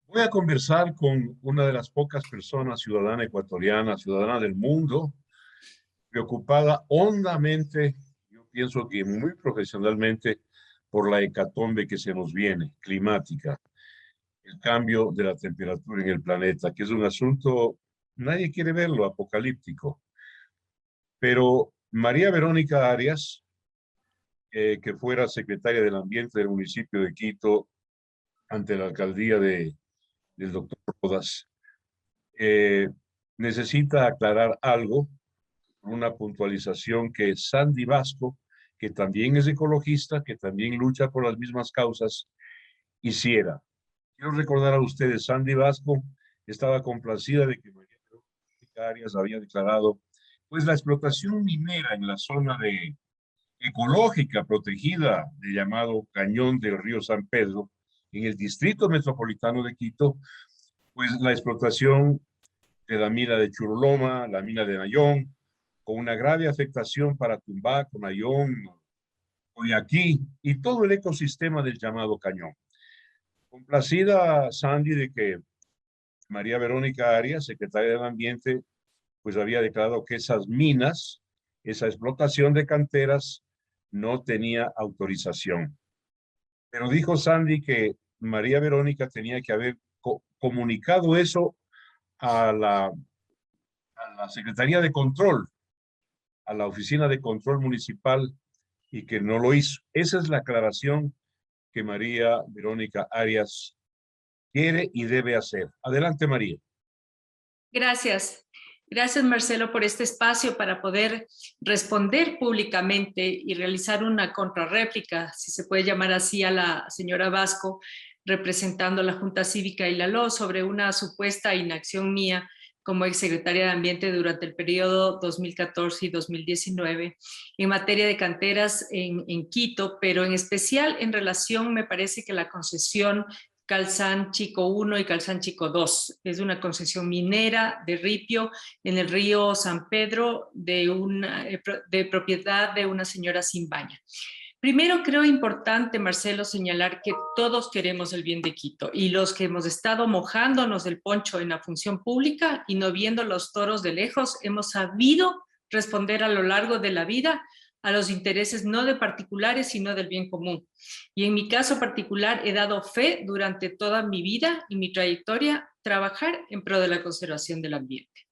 Voy a conversar con una de las pocas personas ciudadana ecuatoriana, ciudadana del mundo, preocupada hondamente, yo pienso que muy profesionalmente, por la hecatombe que se nos viene, climática, el cambio de la temperatura en el planeta, que es un asunto, nadie quiere verlo, apocalíptico. Pero María Verónica Arias, que fuera secretaria del Ambiente del municipio de Quito ante la alcaldía del doctor Rodas, eh, necesita aclarar algo, una puntualización que Sandy Vasco, que también es ecologista, que también lucha por las mismas causas, hiciera. Quiero recordar a ustedes, Sandy Vasco estaba complacida de que María Verónica Arias había declarado pues la explotación minera en la zona de ecológica protegida de llamado Cañón del Río San Pedro, en el distrito metropolitano de Quito, pues la explotación de la mina de Churuloma, la mina de Nayón, con una grave afectación para Tumbaco, Nayón, Oyaquí y todo el ecosistema del llamado Cañón. Complacida Sandy de que María Verónica Arias, secretaria del Ambiente, pues había declarado que esas minas, esa explotación de canteras, no tenía autorización. Pero dijo Sandy que María Verónica tenía que haber comunicado eso a la Secretaría de Control, a la Oficina de Control Municipal, y que no lo hizo. Esa es la aclaración que María Verónica Arias quiere y debe hacer. Adelante, María. Gracias. Gracias, Marcelo, por este espacio para poder responder públicamente y realizar una contrarréplica, si se puede llamar así, a la señora Vasco, representando a la Junta Cívica y la LO, sobre una supuesta inacción mía como exsecretaria de Ambiente durante el periodo 2014 y 2019 en materia de canteras en Quito, pero en especial en relación, me parece que la concesión Calzán Chico 1 y Calzán Chico 2. Es una concesión minera de ripio en el río San Pedro de propiedad de una señora Simbaña. Primero, creo importante, Marcelo, señalar que todos queremos el bien de Quito y los que hemos estado mojándonos del poncho en la función pública y no viendo los toros de lejos, hemos sabido responder a lo largo de la vida a los intereses no de particulares, sino del bien común. Y en mi caso particular he dado fe durante toda mi vida y mi trayectoria trabajar en pro de la conservación del ambiente.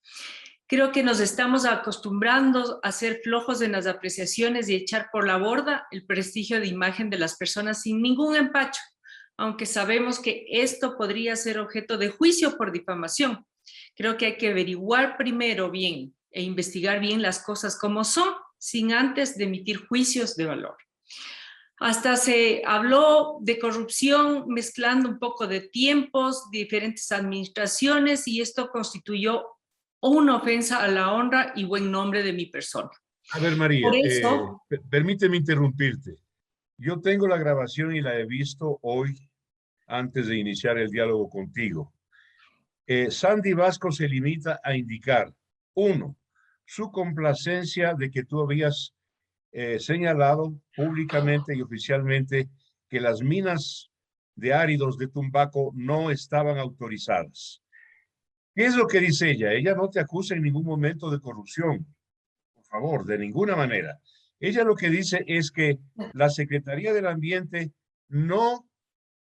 Creo que nos estamos acostumbrando a ser flojos en las apreciaciones y echar por la borda el prestigio de imagen de las personas sin ningún empacho, aunque sabemos que esto podría ser objeto de juicio por difamación. Creo que hay que averiguar primero bien e investigar bien las cosas como son, sin antes de emitir juicios de valor. Hasta se habló de corrupción mezclando un poco de tiempos, diferentes administraciones, y esto constituyó una ofensa a la honra y buen nombre de mi persona. A ver, María, Por eso, permíteme interrumpirte. Yo tengo la grabación y la he visto hoy antes de iniciar el diálogo contigo. Sandy Vasco se limita a indicar, uno, su complacencia de que tú habías señalado públicamente y oficialmente que las minas de áridos de Tumbaco no estaban autorizadas. ¿Qué es lo que dice ella? Ella no te acusa en ningún momento de corrupción, por favor, de ninguna manera. Ella lo que dice es que la Secretaría del Ambiente no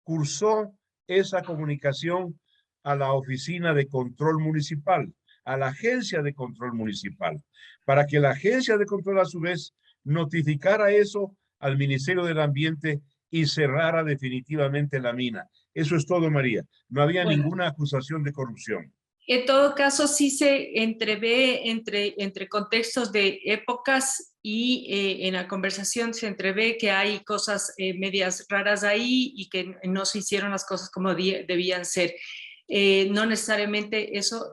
cursó esa comunicación a la Oficina de Control Municipal, a la Agencia de Control Municipal, para que la Agencia de Control a su vez notificara eso al Ministerio del Ambiente y cerrara definitivamente la mina. Eso es todo, María. No había bueno, ninguna acusación de corrupción. en todo caso sí se entrevé entre contextos de épocas y en la conversación se entrevé que hay cosas medias raras ahí y que no se hicieron las cosas como debían ser. No necesariamente eso,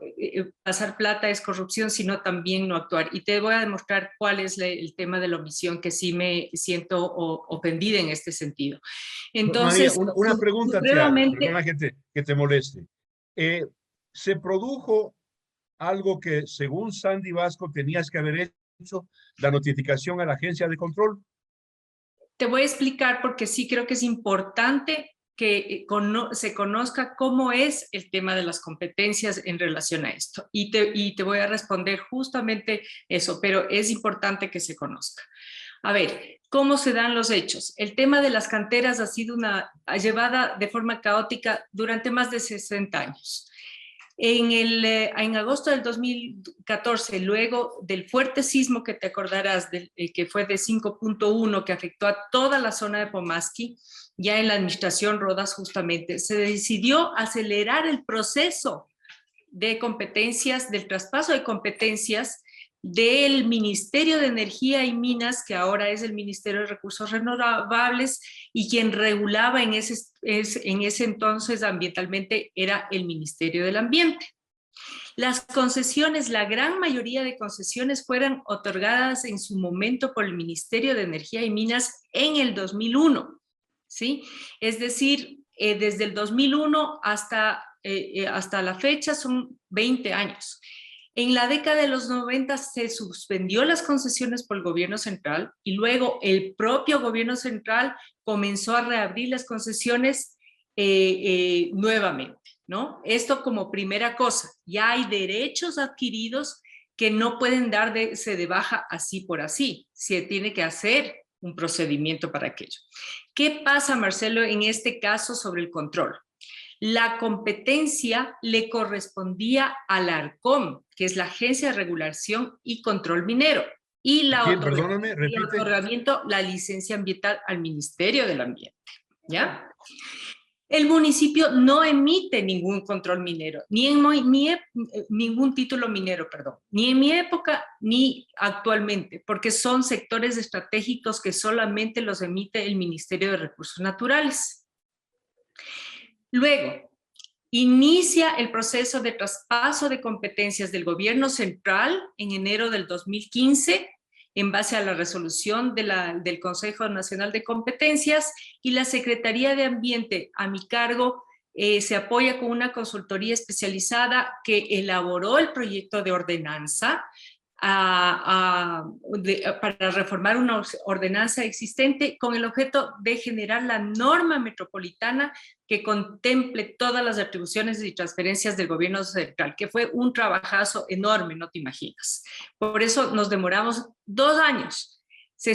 pasar plata es corrupción, sino también no actuar. Y te voy a demostrar cuál es el tema de la omisión, que sí me siento ofendida en este sentido. María, Entonces, una pregunta te hago, nuevamente, perdona que te moleste. ¿Se produjo algo que según Sandy Vasco tenías que haber hecho, la notificación a la agencia de control? te voy a explicar porque sí creo que es importante que se conozca cómo es el tema de las competencias en relación a esto. Y te voy a responder justamente eso, pero es importante que se conozca. A ver, ¿cómo se dan los hechos? El tema de las canteras ha sido llevada de forma caótica durante más de 60 años. En agosto del 2014, luego del fuerte sismo que te acordarás, que fue de 5.1, que afectó a toda la zona de Pomaski, ya en la administración Rodas justamente, se decidió acelerar el proceso de competencias, del traspaso de competencias del Ministerio de Energía y Minas, que ahora es el Ministerio de Recursos Renovables, y quien regulaba en ese entonces ambientalmente era el Ministerio del Ambiente. Las concesiones, la gran mayoría de concesiones fueron otorgadas en su momento por el Ministerio de Energía y Minas en el 2001, ¿sí? Es decir, desde el 2001 hasta la fecha son 20 años. En la década de los 90 se suspendió las concesiones por el gobierno central y luego el propio gobierno central comenzó a reabrir las concesiones nuevamente, ¿no? Esto como primera cosa. Ya hay derechos adquiridos que no pueden darse de baja así por así. Se tiene que hacer un procedimiento para aquello. ¿Qué pasa, Marcelo, en este caso sobre el control? La competencia le correspondía al ARCOM, que es la Agencia de Regulación y Control Minero, y Perdóname, repite. otorgamiento, la licencia ambiental al Ministerio del Ambiente, ¿ya? El municipio no emite ningún control minero, ningún título minero, perdón, ni en mi época ni actualmente, porque son sectores estratégicos que solamente los emite el Ministerio de Recursos Naturales. Luego, inicia el proceso de traspaso de competencias del gobierno central en enero del 2015, en base a la resolución del Consejo Nacional de Competencias, y la Secretaría de Ambiente a mi cargo se apoya con una consultoría especializada que elaboró el proyecto de ordenanza para reformar una ordenanza existente con el objeto de generar la norma metropolitana que contemple todas las atribuciones y transferencias del gobierno central, que fue un trabajazo enorme, no te imaginas. Por eso nos demoramos 2 años. Se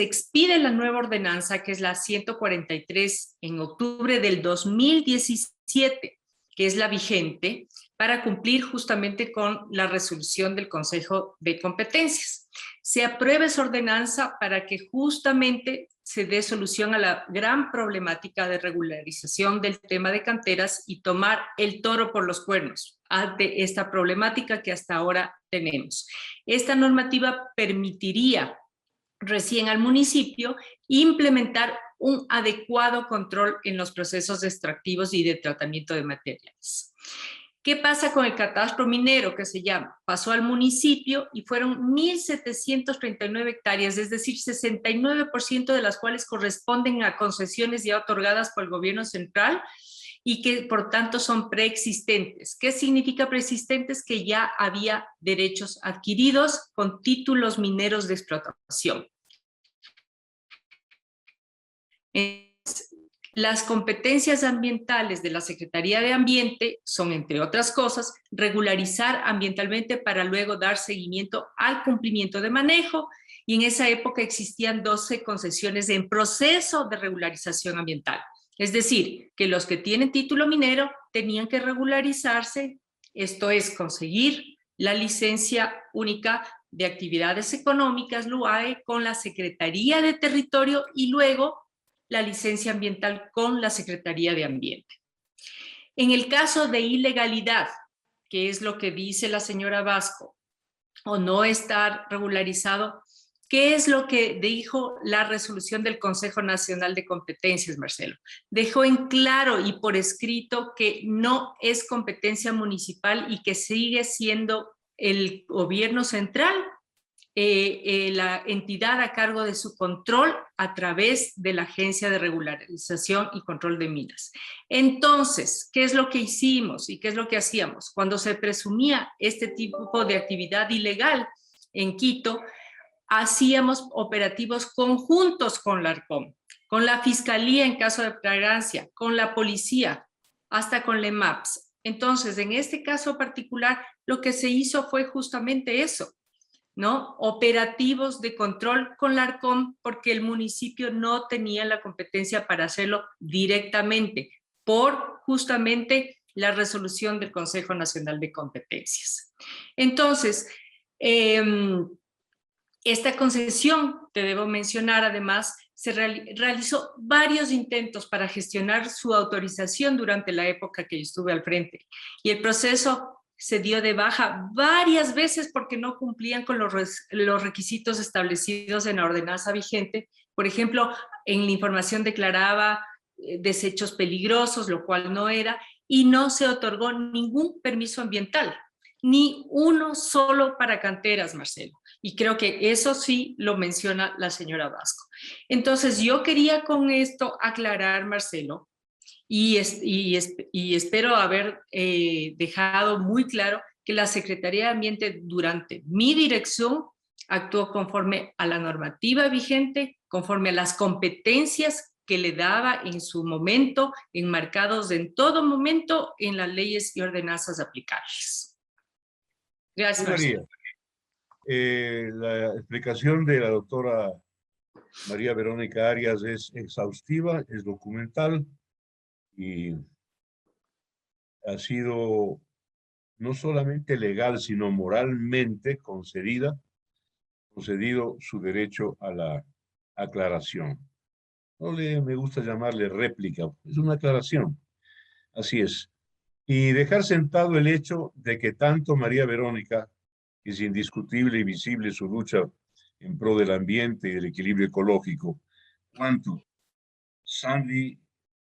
expide la nueva ordenanza, que es la 143, en octubre del 2017, que es la vigente, para cumplir justamente con la resolución del Consejo de Competencias. Se aprueba esa ordenanza para que justamente se dé solución a la gran problemática de regularización del tema de canteras y tomar el toro por los cuernos ante esta problemática que hasta ahora tenemos. Esta normativa permitiría recién al municipio implementar un adecuado control en los procesos extractivos y de tratamiento de materiales. ¿Qué pasa con el catastro minero, que se llama? Pasó al municipio y fueron 1.739 hectáreas, es decir, 69% de las cuales corresponden a concesiones ya otorgadas por el gobierno central y que por tanto son preexistentes. ¿Qué significa preexistentes? Que ya había derechos adquiridos con títulos mineros de explotación. Las competencias ambientales de la Secretaría de Ambiente son, entre otras cosas, regularizar ambientalmente para luego dar seguimiento al cumplimiento de manejo, y en esa época existían 12 concesiones en proceso de regularización ambiental. Es decir, que los que tienen título minero tenían que regularizarse, esto es, conseguir la licencia única de actividades económicas, LUAE, con la Secretaría de Territorio y luego la licencia ambiental con la Secretaría de Ambiente. En el caso de ilegalidad, que es lo que dice la señora Vasco, o no estar regularizado, ¿qué es lo que dijo la resolución del Consejo Nacional de Competencias, Marcelo? Dejó en claro y por escrito que no es competencia municipal y que sigue siendo el gobierno central la entidad a cargo de su control a través de la Agencia de Regularización y Control de Minas. Entonces, ¿qué es lo que hicimos y qué es lo que hacíamos? Cuando se presumía este tipo de actividad ilegal en Quito, hacíamos operativos conjuntos con la ARCOM, con la fiscalía en caso de flagrancia, con la policía, hasta con la EMAPS. Entonces, en este caso particular, lo que se hizo fue justamente eso, ¿no? Operativos de control con la ARCOM, porque el municipio no tenía la competencia para hacerlo directamente, por justamente la resolución del Consejo Nacional de Competencias. Entonces, esta concesión, te debo mencionar además, se realizó varios intentos para gestionar su autorización durante la época que yo estuve al frente, y el proceso se dio de baja varias veces porque no cumplían con los requisitos establecidos en la ordenanza vigente. Por ejemplo, en la información declaraba desechos peligrosos, lo cual no era, y no se otorgó ningún permiso ambiental, ni uno solo para canteras, Marcelo. Y creo que eso sí lo menciona la señora Vasco. Entonces, yo quería con esto aclarar, Marcelo, y espero haber dejado muy claro que la Secretaría de Ambiente durante mi dirección actuó conforme a la normativa vigente, conforme a las competencias que le daba en su momento, enmarcados en todo momento en las leyes y ordenanzas aplicables. Gracias, María. La explicación de la doctora María Verónica Arias es exhaustiva, es documental y ha sido no solamente legal, sino moralmente concedido su derecho a la aclaración. Me gusta llamarle réplica, es una aclaración. Así es. Y dejar sentado el hecho de que tanto María Verónica, que es indiscutible y visible su lucha en pro del ambiente y del equilibrio ecológico, cuanto Sandy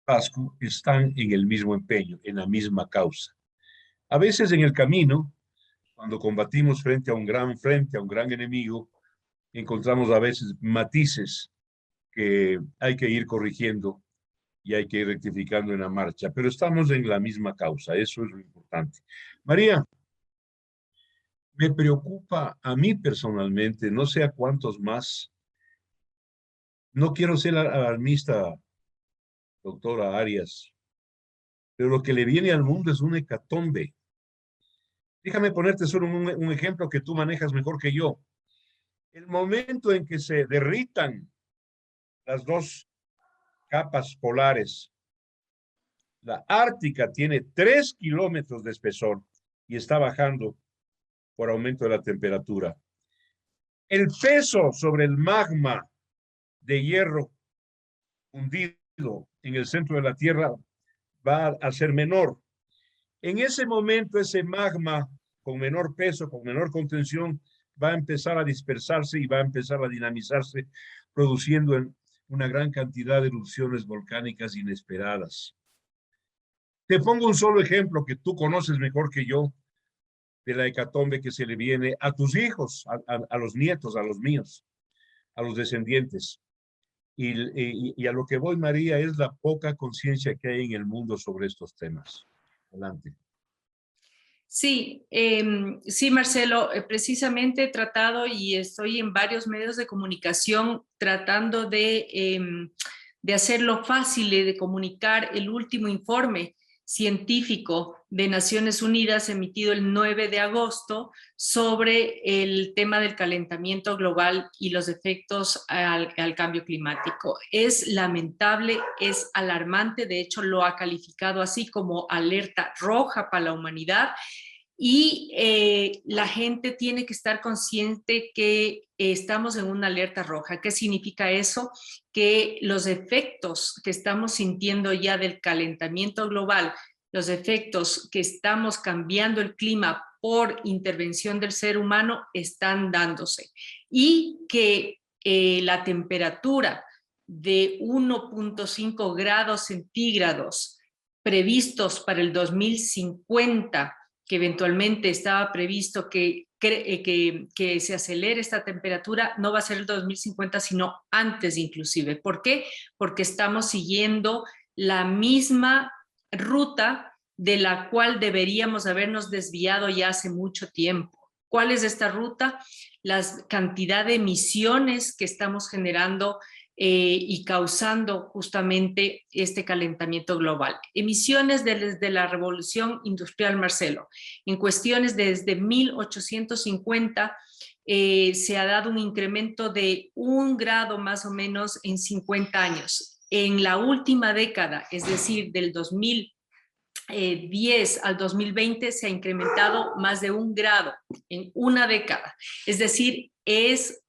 Pascu están en el mismo empeño, en la misma causa. A veces en el camino, cuando combatimos frente a un gran enemigo, encontramos a veces matices que hay que ir corrigiendo y hay que ir rectificando en la marcha, pero estamos en la misma causa, eso es lo importante. María, me preocupa a mí personalmente, no sé a cuántos más, no quiero ser alarmista, doctora Arias, pero lo que le viene al mundo es una hecatombe. Déjame ponerte solo un ejemplo que tú manejas mejor que yo. El momento en que se derritan las dos capas polares, la Ártica tiene 3 kilómetros de espesor y está bajando por aumento de la temperatura. El peso sobre el magma de hierro hundido en el centro de la Tierra va a ser menor. En ese momento, ese magma con menor peso, con menor contención, va a empezar a dispersarse y va a empezar a dinamizarse, produciendo una gran cantidad de erupciones volcánicas inesperadas. Te pongo un solo ejemplo que tú conoces mejor que yo de la hecatombe que se le viene a tus hijos, a los nietos, a los míos, a los descendientes. Y a lo que voy, María, es la poca conciencia que hay en el mundo sobre estos temas. Adelante. Sí, sí, Marcelo, precisamente he tratado y estoy en varios medios de comunicación tratando de hacerlo fácil, de comunicar el último informe científico de Naciones Unidas emitido el 9 de agosto sobre el tema del calentamiento global y los efectos al cambio climático. Es lamentable, es alarmante, de hecho lo ha calificado así como alerta roja para la humanidad. Y la gente tiene que estar consciente que estamos en una alerta roja. ¿Qué significa eso? Que los efectos que estamos sintiendo ya del calentamiento global, los efectos que estamos cambiando el clima por intervención del ser humano están dándose. Y que la temperatura de 1.5 grados centígrados previstos para el 2050, que eventualmente estaba previsto que se acelere esta temperatura, no va a ser el 2050, sino antes inclusive. ¿Por qué? Porque estamos siguiendo la misma ruta de la cual deberíamos habernos desviado ya hace mucho tiempo. ¿Cuál es esta ruta? La cantidad de emisiones que estamos generando y causando justamente este calentamiento global. Emisiones desde la revolución industrial, Marcelo. En cuestiones desde 1850 se ha dado un incremento de 1 grado más o menos en 50 años. En la última década, es decir, del 2010 al 2020 se ha incrementado más de 1 grado en una década. Es decir, es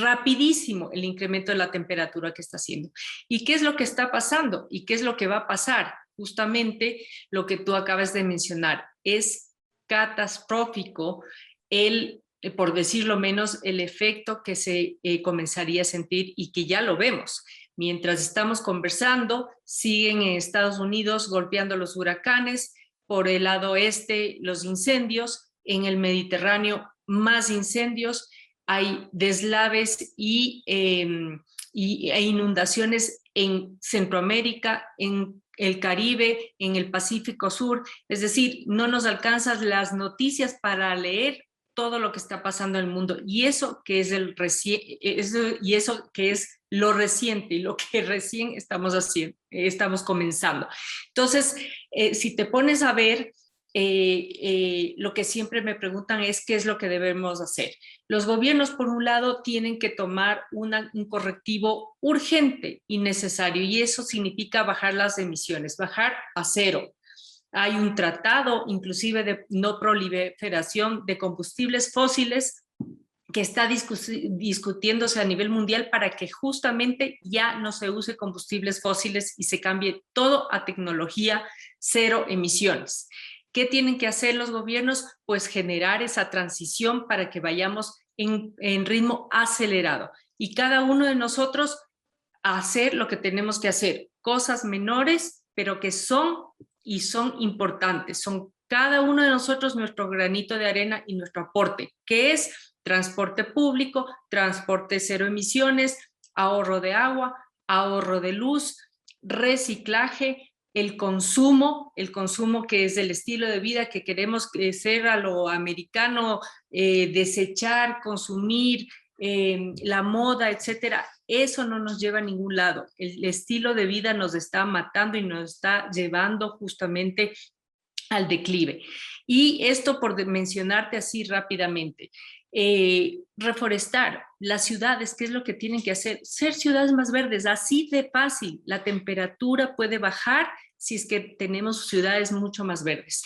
rapidísimo el incremento de la temperatura que está haciendo. ¿Y qué es lo que está pasando? ¿Y qué es lo que va a pasar? Justamente lo que tú acabas de mencionar. Es catastrófico por decirlo menos, el efecto que se comenzaría a sentir y que ya lo vemos. Mientras estamos conversando, siguen en Estados Unidos golpeando los huracanes, por el lado este los incendios, en el Mediterráneo más incendios, hay deslaves e inundaciones en Centroamérica, en el Caribe, en el Pacífico Sur. Es decir, no nos alcanzan las noticias para leer todo lo que está pasando en el mundo. Y eso que es lo reciente y lo que recién estamos haciendo, estamos comenzando. Entonces, si te pones a ver, lo que siempre me preguntan es qué es lo que debemos hacer. Los gobiernos, por un lado, tienen que tomar un correctivo urgente y necesario, y eso significa bajar las emisiones, bajar a cero. Hay un tratado, inclusive, de no proliferación de combustibles fósiles que está discutiéndose a nivel mundial para que justamente ya no se use combustibles fósiles y se cambie todo a tecnología cero emisiones. ¿Qué tienen que hacer los gobiernos? Pues generar esa transición para que vayamos en ritmo acelerado. Y cada uno de nosotros hacer lo que tenemos que hacer, cosas menores, pero que son importantes. Son cada uno de nosotros nuestro granito de arena y nuestro aporte, que es transporte público, transporte cero emisiones, ahorro de agua, ahorro de luz, reciclaje, el consumo que es el estilo de vida que queremos ser a lo americano, desechar, consumir, la moda, etcétera. Eso no nos lleva a ningún lado. El estilo de vida nos está matando y nos está llevando justamente al declive. Y esto por mencionarte así rápidamente. Reforestar las ciudades, ¿qué es lo que tienen que hacer? Ser ciudades más verdes, así de fácil. La temperatura puede bajar si es que tenemos ciudades mucho más verdes.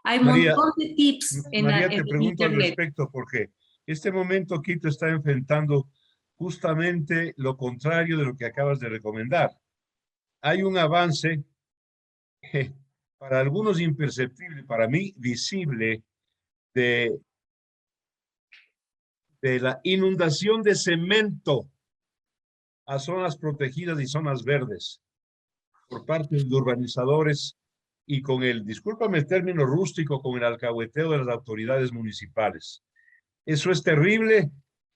Hay un montón de tips María, te pregunto al internet. respecto, porque este momento Quito está enfrentando justamente lo contrario de lo que acabas de recomendar. Hay un avance para algunos imperceptible, para mí visible, de la inundación de cemento a zonas protegidas y zonas verdes por parte de urbanizadores y con discúlpame el término rústico, con el alcahueteo de las autoridades municipales. Eso es terrible,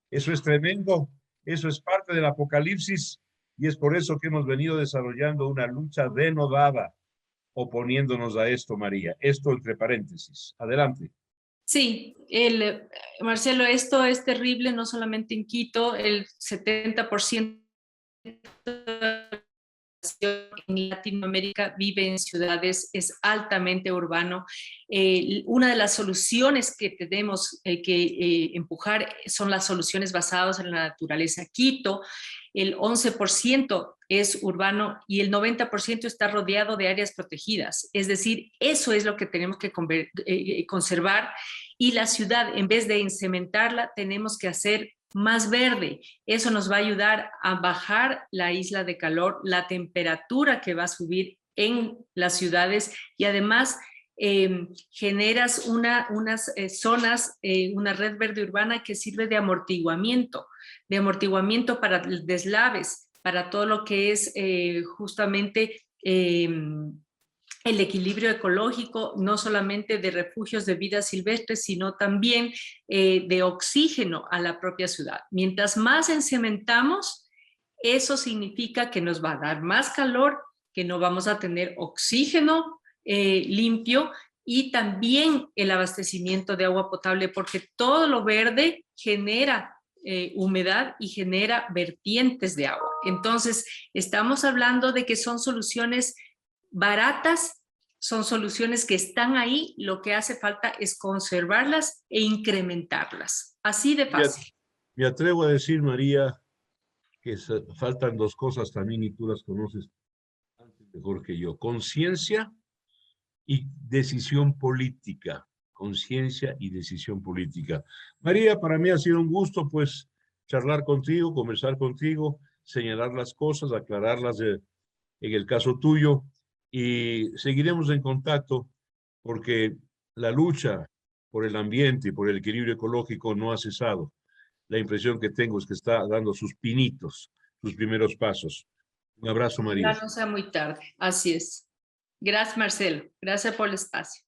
eso es tremendo, eso es parte del apocalipsis y es por eso que hemos venido desarrollando una lucha denodada oponiéndonos a esto, María. Esto entre paréntesis. Adelante. Sí, Marcelo, esto es terrible, no solamente en Quito, el 70% en Latinoamérica vive en ciudades, es altamente urbano. Una de las soluciones que tenemos que empujar son las soluciones basadas en la naturaleza. Quito, el 11% es urbano y el 90% está rodeado de áreas protegidas. Es decir, eso es lo que tenemos que conservar, y la ciudad, en vez de encementarla, tenemos que hacer más verde. Eso nos va a ayudar a bajar la isla de calor, la temperatura que va a subir en las ciudades, y además generas unas zonas, una red verde urbana que sirve de amortiguamiento para deslaves, para todo lo que es justamente el equilibrio ecológico, no solamente de refugios de vida silvestre, sino también de oxígeno a la propia ciudad. Mientras más encementamos, eso significa que nos va a dar más calor, que no vamos a tener oxígeno limpio, y también el abastecimiento de agua potable, porque todo lo verde genera humedad y genera vertientes de agua. Entonces, estamos hablando de que son soluciones baratas, son soluciones que están ahí, lo que hace falta es conservarlas e incrementarlas. Así de fácil. Me atrevo a decir, María, que faltan dos cosas también y tú las conoces mejor que yo. Conciencia y decisión política. Conciencia y decisión política. María, para mí ha sido un gusto, pues, charlar contigo, conversar contigo, señalar las cosas, aclararlas en el caso tuyo, y seguiremos en contacto porque la lucha por el ambiente y por el equilibrio ecológico no ha cesado. La impresión que tengo es que está dando sus pinitos, sus primeros pasos. Un abrazo, María. Ya no sea muy tarde, así es. Gracias, Marcelo. Gracias por el espacio.